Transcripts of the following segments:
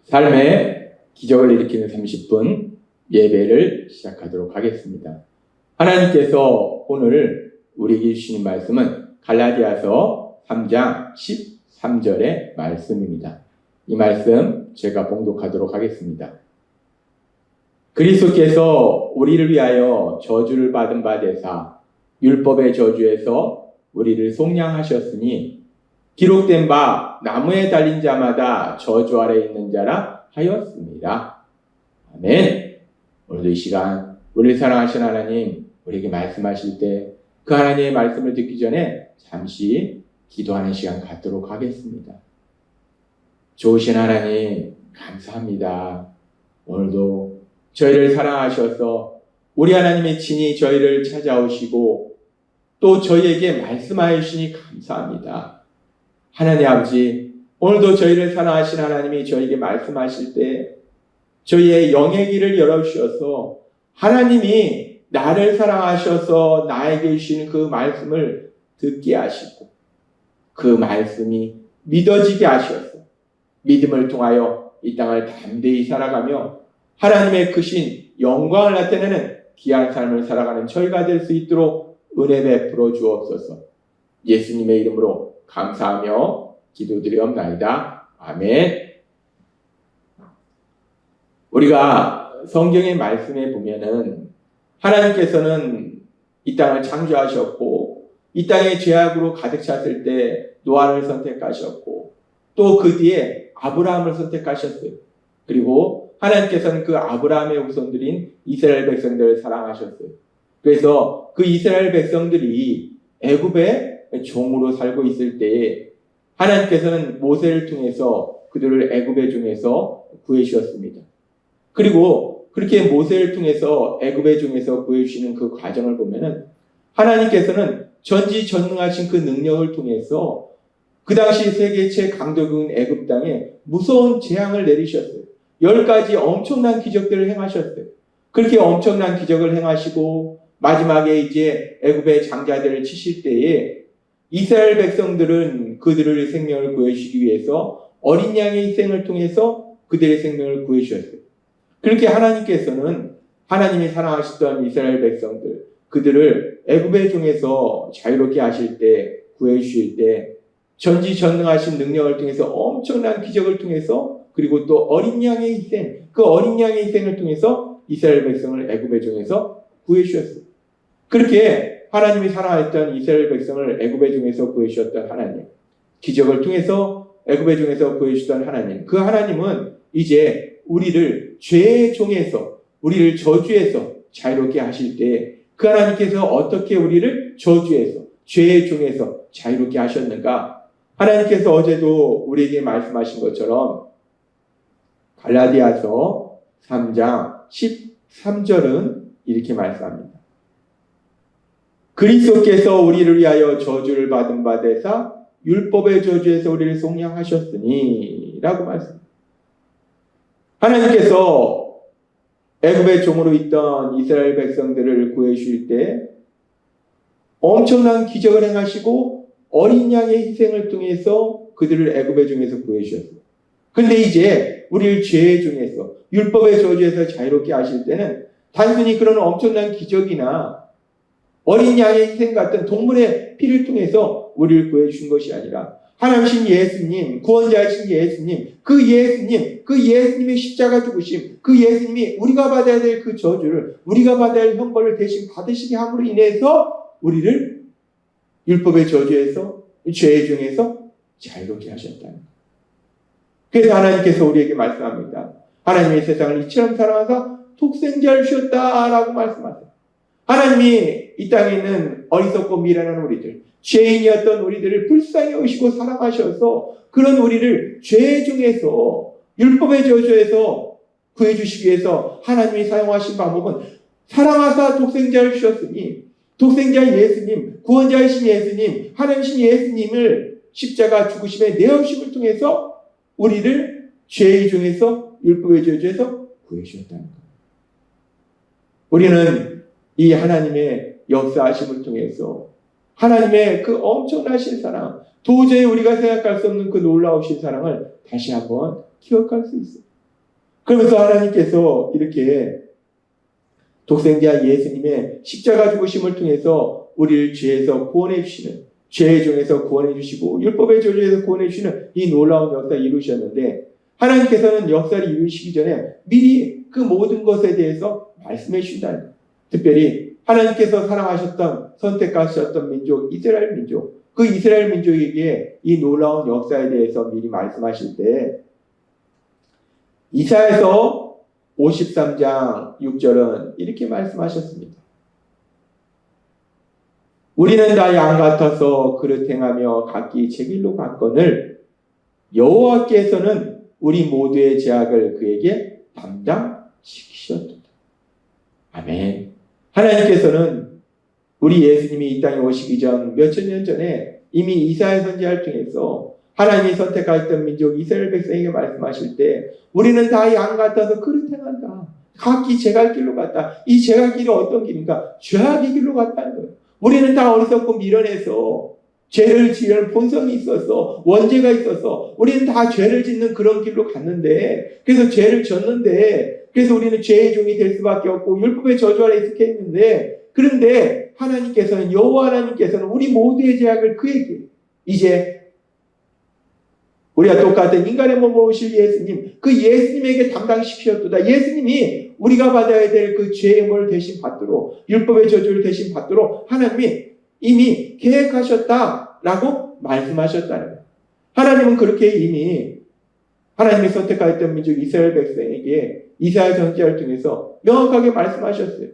삶의 기적을 일으키는 30분 예배를 시작하도록 하겠습니다. 하나님께서 오늘 우리에게 주시는 말씀은 갈라디아서 3장 13절의 말씀입니다. 이 말씀 제가 봉독하도록 하겠습니다. 그리스도께서 우리를 위하여 저주를 받은 바 되사 율법의 저주에서 우리를 속량하셨으니 기록된 바 나무에 달린 자마다 저주 아래 있는 자라 하였습니다. 아멘. 오늘도 이 시간 우리를 사랑하신 하나님 우리에게 말씀하실 때 그 하나님의 말씀을 듣기 전에 잠시 기도하는 시간 갖도록 하겠습니다. 좋으신 하나님 감사합니다. 오늘도 저희를 사랑하셔서 우리 하나님의 친히 저희를 찾아오시고 또 저희에게 말씀하여 주시니 감사합니다. 하나님 아버지, 오늘도 저희를 사랑하신 하나님이 저희에게 말씀하실 때 저희의 영의 길을 열어주셔서 하나님이 나를 사랑하셔서 나에게 주시는 그 말씀을 듣게 하시고 그 말씀이 믿어지게 하셔서 믿음을 통하여 이 땅을 담대히 살아가며 하나님의 크신 영광을 나타내는 귀한 삶을 살아가는 저희가 될 수 있도록 은혜 베풀어 주옵소서. 예수님의 이름으로 감사하며 기도드리옵나이다. 아멘. 우리가 성경의 말씀에 보면은 하나님께서는 이 땅을 창조하셨고 이 땅에 죄악으로 가득 찼을 때 노아를 선택하셨고 또 그 뒤에 아브라함을 선택하셨어요. 그리고 하나님께서는 그 아브라함의 후손들인 이스라엘 백성들을 사랑하셨어요. 그래서 그 이스라엘 백성들이 애굽의 종으로 살고 있을 때에 하나님께서는 모세를 통해서 그들을 애굽의 종에서 구해주셨습니다. 그리고 그렇게 모세를 통해서 애굽의 종에서 구해주시는 그 과정을 보면은 하나님께서는 전지전능하신 그 능력을 통해서 그 당시 세계 최강대국인 애굽 땅에 무서운 재앙을 내리셨어요. 10가지 엄청난 기적들을 행하셨어요. 그렇게 엄청난 기적을 행하시고 마지막에 이제 애굽의 장자들을 치실 때에 이스라엘 백성들은 그들의 생명을 구해주시기 위해서 어린 양의 희생을 통해서 그들의 생명을 구해주셨어요. 그렇게 하나님께서는 하나님이 사랑하시던 이스라엘 백성들 그들을 애굽의 종에서 자유롭게 하실 때 구해주실 때 전지전능하신 능력을 통해서 엄청난 기적을 통해서 그리고 또 어린 양의 희생 그 어린 양의 희생을 통해서 이스라엘 백성을 애굽의 종에서 구해주셨어요. 그렇게 하나님이 사랑했던 이스라엘 백성을 애굽의 종에서 구해주셨던 하나님 기적을 통해서 애굽의 종에서 구해주셨던 하나님 그 하나님은 이제 우리를 죄의 종에서 우리를 저주에서 자유롭게 하실 때 그 하나님께서 어떻게 우리를 저주에서 죄의 종에서 자유롭게 하셨는가 하나님께서 어제도 우리에게 말씀하신 것처럼 갈라디아서 3장 13절은 이렇게 말씀합니다. 그리스도께서 우리를 위하여 저주를 받은 바 되사 율법의 저주에서 우리를 속량하셨으니 라고 말씀합니다. 하나님께서 애굽의 종으로 있던 이스라엘 백성들을 구해주실 때 엄청난 기적을 행하시고 어린 양의 희생을 통해서 그들을 애굽의 종에서 구해주셨어요. 근데 이제 우리를 죄의 종에서 율법의 저주에서 자유롭게 하실 때는 단순히 그런 엄청난 기적이나 어린 양의 희생 같은 동물의 피를 통해서 우리를 구해주신 것이 아니라 하나님신 예수님, 구원자이신 예수님, 그 예수님의 십자가 죽으심, 그 예수님이 우리가 받아야 될 그 저주를, 우리가 받아야 할 형벌을 대신 받으시게 함으로 인해서 우리를 율법의 저주에서, 죄의 종에서 자유롭게 하셨다는 거예요. 그래서 하나님께서 우리에게 말씀합니다. 하나님이 세상을 이처럼 사랑하사 독생자를 주셨다라고 말씀하세요. 하나님이 이 땅에 있는 어리석고 미련한 우리들, 죄인이었던 우리들을 불쌍히 여기시고 사랑하셔서 그런 우리를 죄의 중에서 율법의 저주에서 구해주시기 위해서 하나님이 사용하신 방법은 사랑하사 독생자를 주셨으니 독생자 예수님, 구원자이신 예수님, 하나님이신 예수님을 십자가 죽으심의 내어주심을 통해서 우리를 죄의 중에서 율법의 저주에서 구해주셨다는 거예요. 우리는 이 하나님의 역사하심을 통해서 하나님의 그 엄청나신 사랑, 도저히 우리가 생각할 수 없는 그 놀라우신 사랑을 다시 한번 기억할 수 있어요. 그러면서 하나님께서 이렇게 독생자 예수님의 십자가 죽으심을 통해서 우리를 죄에서 구원해 주시는, 죄의 종에서 구원해 주시고 율법의 저주에서 구원해 주시는 이 놀라운 역사를 이루셨는데, 하나님께서는 역사를 이루시기 전에 미리 그 모든 것에 대해서 말씀해 주신다는 거예요. 특별히 하나님께서 사랑하셨던, 선택하셨던 민족 이스라엘 민족, 그 이스라엘 민족에게 이 놀라운 역사에 대해서 미리 말씀하실 때, 이사야서 53장 6절은 이렇게 말씀하셨습니다. 우리는 다 양 같아서 그릇 행하며 각기 제 길로 갔거늘 여호와께서는 우리 모두의 죄악을 그에게 담당시키셨도다. 아멘. 하나님께서는 우리 예수님이 이 땅에 오시기 전 몇천 년 전에 이미 이사야 선지자를 통해서 하나님이 선택하였던 민족 이스라엘 백성에게 말씀하실 때, 우리는 다 양 같아서 그릇 행한다. 각기 제갈 길로 갔다. 이 제갈 길이 어떤 길인가? 죄악의 길로 갔다는 거예요. 우리는 다 어리석고 미련해서 죄를 지을 본성이 있어서, 원죄가 있어서 우리는 다 죄를 짓는 그런 길로 갔는데, 그래서 죄를 졌는데, 그래서 우리는 죄의 종이 될 수밖에 없고 율법의 저주 아래 익숙해 있는데, 그런데 하나님께서는, 여호와 하나님께서는 우리 모두의 죄악을 그에게, 이제 우리가 똑같은 인간의 몸을 오실 예수님, 그 예수님에게 담당시키셨도다. 예수님이 우리가 받아야 될 그 죄의 뭘 대신 받도록, 율법의 저주를 대신 받도록 하나님이 이미 계획하셨다라고 말씀하셨다는 거예요. 하나님은 그렇게 이미 하나님이 선택하였던 민족 이스라엘 백성에게 이사야 선지자를 통해서 명확하게 말씀하셨어요.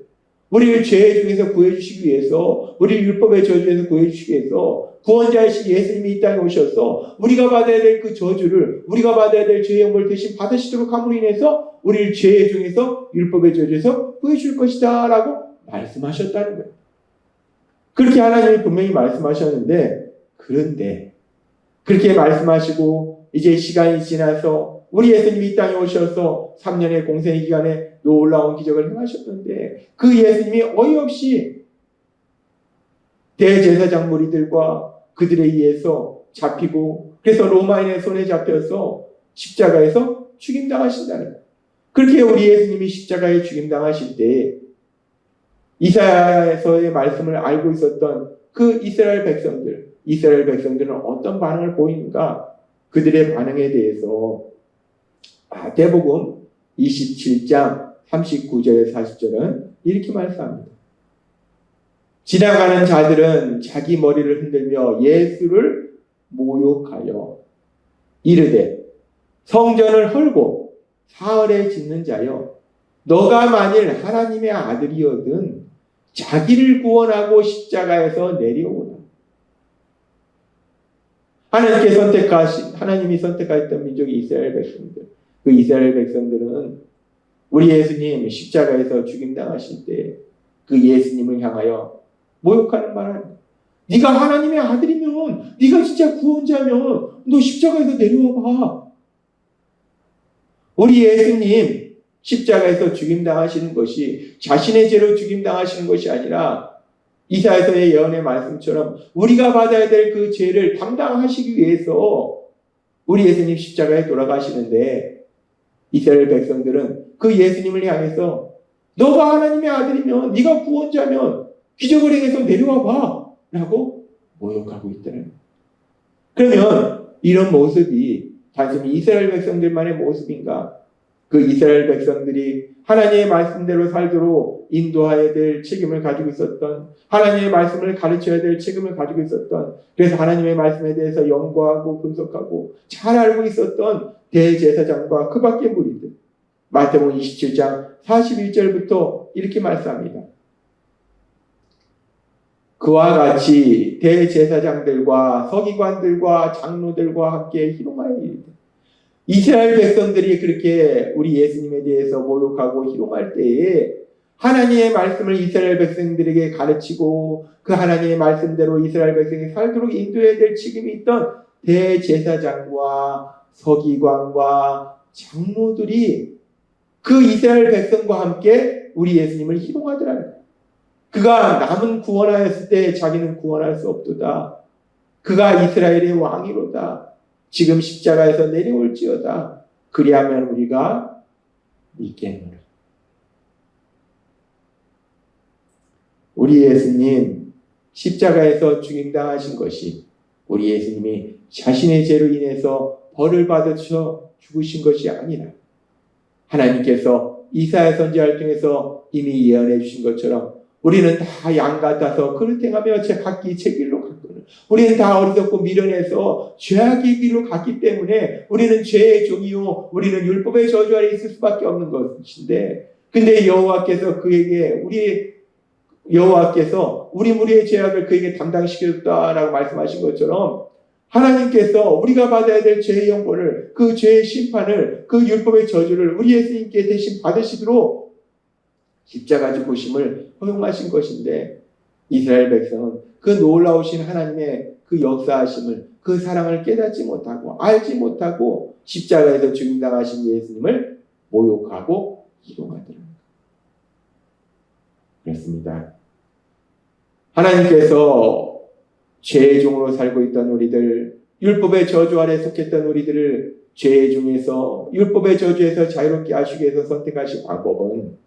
우리를 죄의 중에서 구해주시기 위해서, 우리를 율법의 저주에서 구해주시기 위해서 구원자이신 예수님이 이 땅에 오셔서 우리가 받아야 될 그 저주를, 우리가 받아야 될 죄의 영을 대신 받으시도록 함으로 인해서 우리를 죄의 중에서, 율법의 저주에서 구해줄 것이다 라고 말씀하셨다는 거예요. 그렇게 하나님이 분명히 말씀하셨는데, 그런데 그렇게 말씀하시고 이제 시간이 지나서 우리 예수님이 이 땅에 오셔서 3년의 공생의 기간에 놀라운 기적을 행하셨는데, 그 예수님이 어이없이 대제사장 무리들과 그들에 의해서 잡히고, 그래서 로마인의 손에 잡혀서 십자가에서 죽임당하신다는 거예요. 그렇게 우리 예수님이 십자가에 죽임당하실 때 이사야서의 말씀을 알고 있었던 그 이스라엘 백성들은 어떤 반응을 보이는가? 그들의 반응에 대해서 마태복음 27장 39절에 40절은 이렇게 말씀합니다. 지나가는 자들은 자기 머리를 흔들며 예수를 모욕하여 이르되, 성전을 헐고 사흘에 짓는 자여, 너가 만일 하나님의 아들이거든 자기를 구원하고 십자가에서 내려오라. 하나님이 선택하였던 민족이 이스라엘 백성들, 그 이스라엘 백성들은 우리 예수님 십자가에서 죽임당하실 때 그 예수님을 향하여 모욕하는 말을 합니다. 네가 하나님의 아들이면, 네가 진짜 구원자면 너 십자가에서 내려와 봐. 우리 예수님 십자가에서 죽임당하시는 것이 자신의 죄로 죽임당하시는 것이 아니라 이사야서의 예언의 말씀처럼 우리가 받아야 될 그 죄를 담당하시기 위해서 우리 예수님 십자가에 돌아가시는데, 이스라엘 백성들은 그 예수님을 향해서 너가 하나님의 아들이면, 네가 구원자면 기적을 행해서 내려와 봐 라고 모욕하고 있다는 거예요. 그러면 이런 모습이 단순히 이스라엘 백성들만의 모습인가? 그 이스라엘 백성들이 하나님의 말씀대로 살도록 인도해야 될 책임을 가지고 있었던, 하나님의 말씀을 가르쳐야 될 책임을 가지고 있었던, 그래서 하나님의 말씀에 대해서 연구하고 분석하고 잘 알고 있었던 대제사장과 그 밖의 무리들, 마태복음 27장 41절부터 이렇게 말씀합니다. 그와 같이 대제사장들과 서기관들과 장로들과 함께 희롱하여 이르되, 이스라엘 백성들이 그렇게 우리 예수님에 대해서 모욕하고 희롱할 때에 하나님의 말씀을 이스라엘 백성들에게 가르치고 그 하나님의 말씀대로 이스라엘 백성이 살도록 인도해야 될 책임이 있던 대제사장과 서기관과 장로들이 그 이스라엘 백성과 함께 우리 예수님을 희롱하더라는 거예요. 그가 남은 구원하였을 때 자기는 구원할 수 없도다. 그가 이스라엘의 왕이로다. 지금 십자가에서 내려올지어다. 그리하면 우리가 믿겠노라. 우리 예수님 십자가에서 죽임당하신 것이 우리 예수님이 자신의 죄로 인해서 벌을 받으셔 죽으신 것이 아니라 하나님께서 이사야 선지자를 통해서 이미 예언해 주신 것처럼 우리는 다 양 같아서 그릇 행하며 각기 제 길로 갔거든. 우리는 다 어리석고 미련해서 죄악의 길로 갔기 때문에 우리는 죄의 종이요 우리는 율법의 저주 아래 있을 수밖에 없는 것인데, 근데 여호와께서 우리 무리의 죄악을 그에게 담당시켰다라고 말씀하신 것처럼 하나님께서 우리가 받아야 될 죄의 형벌을, 그 죄의 심판을, 그 율법의 저주를 우리 예수님께 대신 받으시도록 십자가 죽으심을 허용하신 것인데, 이스라엘 백성은 그 놀라우신 하나님의 그 역사하심을, 그 사랑을 깨닫지 못하고 알지 못하고 십자가에서 죽임당하신 예수님을 모욕하고 희롱하더랍니다. 그렇습니다. 하나님께서 죄의 종으로 살고 있던 우리들, 율법의 저주 아래 속했던 우리들을 죄의 중에서, 율법의 저주에서 자유롭게 하시기 위해서 선택하신 방법은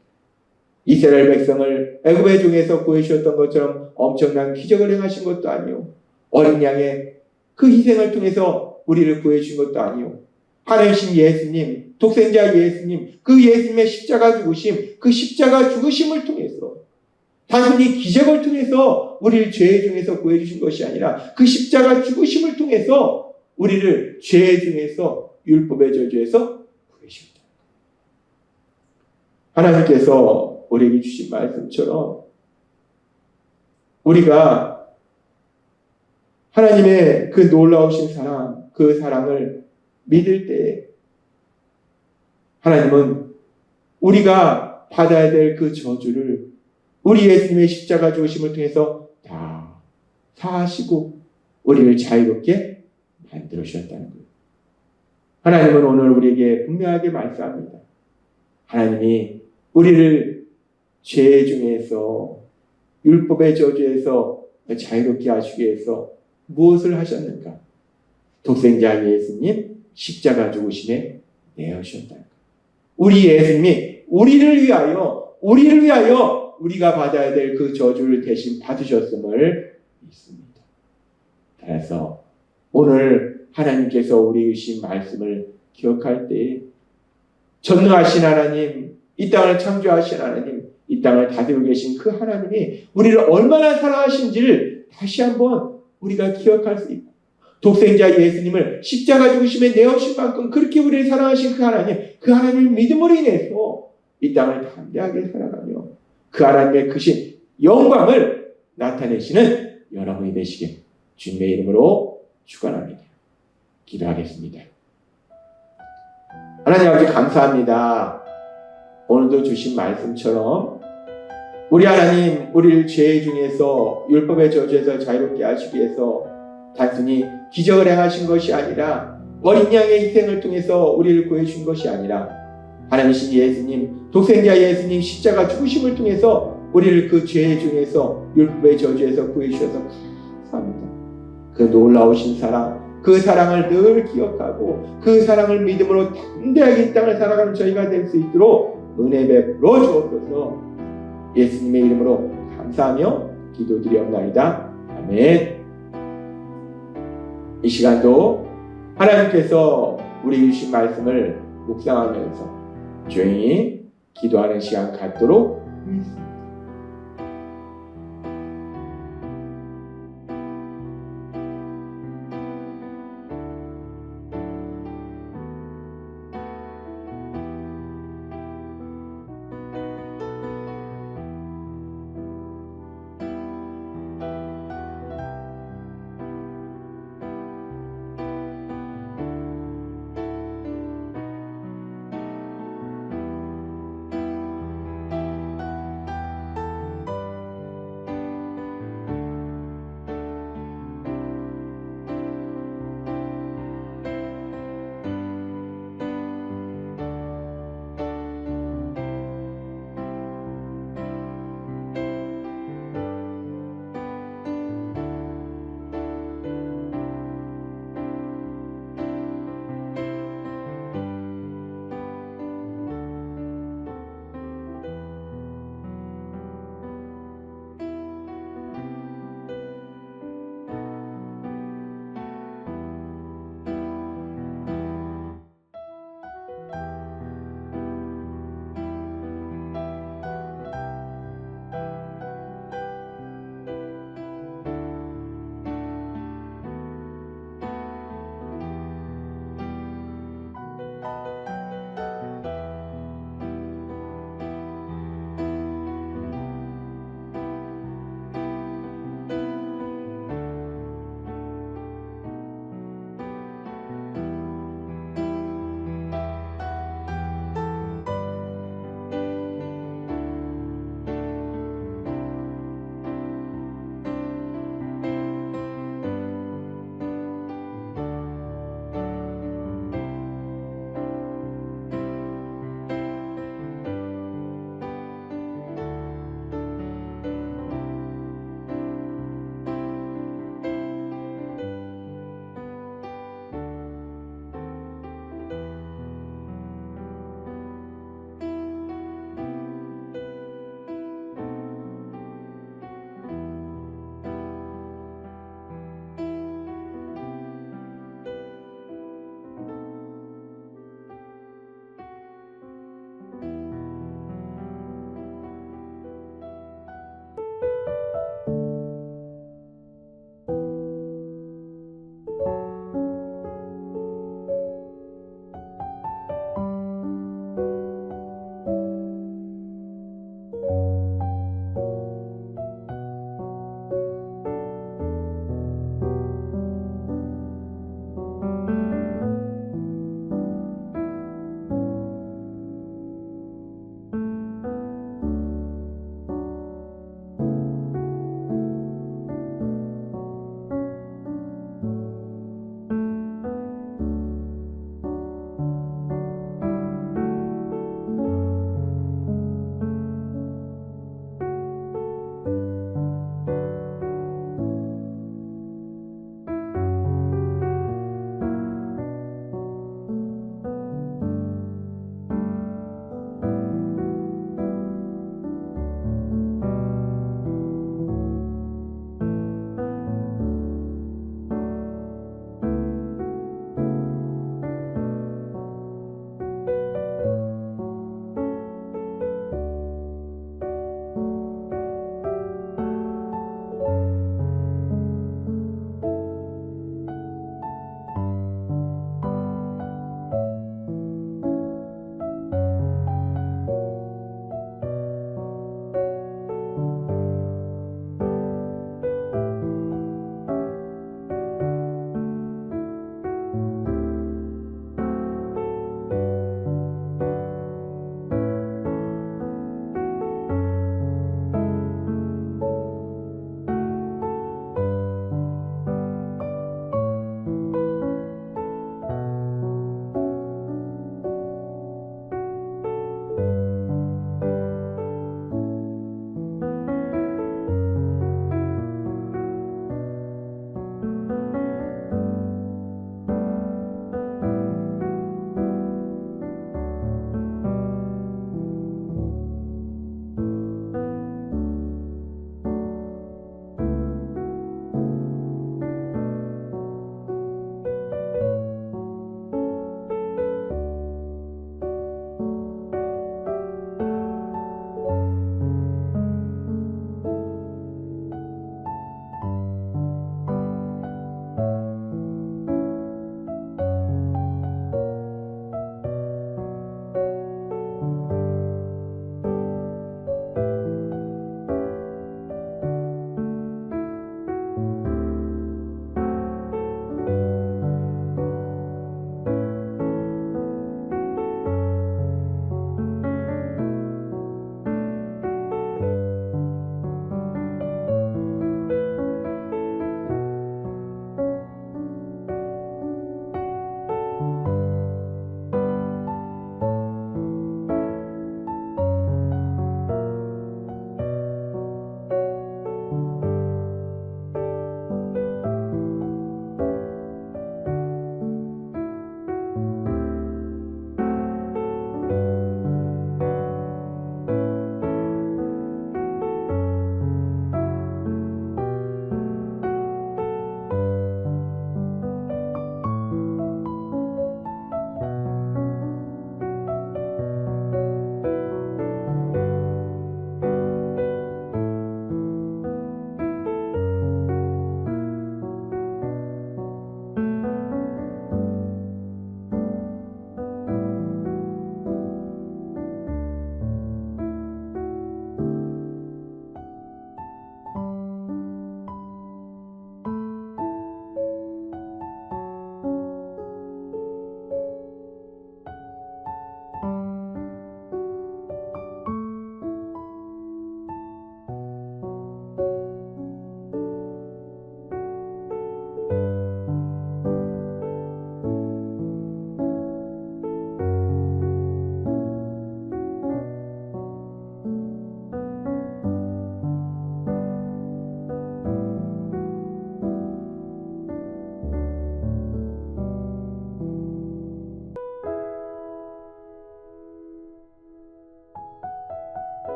이스라엘 백성을 애굽의 종에서 구해주셨던 것처럼 엄청난 기적을 행하신 것도 아니요, 어린 양의 그 희생을 통해서 우리를 구해주신 것도 아니요, 하나님 예수님, 독생자 예수님, 그 예수님의 십자가 죽으심, 그 십자가 죽으심을 통해서 단순히 기적을 통해서 우리를 죄의 중에서 구해주신 것이 아니라 그 십자가 죽으심을 통해서 우리를 죄의 중에서, 율법의 저주에서 구해주셨다. 하나님께서 우리에게 주신 말씀처럼 우리가 하나님의 그 놀라우신 사랑, 그 사랑을 믿을 때 하나님은 우리가 받아야 될 그 저주를 우리 예수님의 십자가 죽으심을 통해서 다 사하시고 우리를 자유롭게 만들어 주셨다는 거예요. 하나님은 오늘 우리에게 분명하게 말씀합니다. 하나님이 우리를 죄 중에서, 율법의 저주에서 자유롭게 하시기 위해서 무엇을 하셨는가? 독생자 예수님 십자가 죽으심에 내어주셨다. 우리 예수님이 우리를 위하여 우리가 받아야 될 그 저주를 대신 받으셨음을 믿습니다. 그래서 오늘 하나님께서 우리에게 주신 말씀을 기억할 때 전능하신 하나님, 이 땅을 창조하신 하나님, 이 땅을 다스리고 계신 그 하나님이 우리를 얼마나 사랑하신지를 다시 한번 우리가 기억할 수 있고, 독생자 예수님을 십자가 죽으심에 내어주신 만큼 그렇게 우리를 사랑하신 그 하나님을 믿음으로 인해서 이 땅을 담대하게 살아가며 그 하나님의 크신 영광을 나타내시는 여러분이 되시길 주님의 이름으로 축원합니다. 기도하겠습니다. 하나님 아버지 감사합니다. 오늘도 주신 말씀처럼 우리 하나님, 우리를 죄 중에서, 율법의 저주에서 자유롭게 하시기 위해서 단순히 기적을 행하신 것이 아니라, 어린 양의 희생을 통해서 우리를 구해준 것이 아니라, 하나님이신 예수님, 독생자 예수님 십자가 죽으심을 통해서 우리를 그 죄 중에서, 율법의 저주에서 구해주셔서 감사합니다. 그 놀라우신 사랑, 그 사랑을 늘 기억하고 그 사랑을 믿음으로 담대하게 이 땅을 살아가는 저희가 될 수 있도록 은혜 베풀어 주옵소서. 예수님의 이름으로 감사하며 기도드리옵나이다. 아멘. 이 시간도 하나님께서 우리 주신 말씀을 묵상하면서 조용히 기도하는 시간 갖도록 하겠습니다.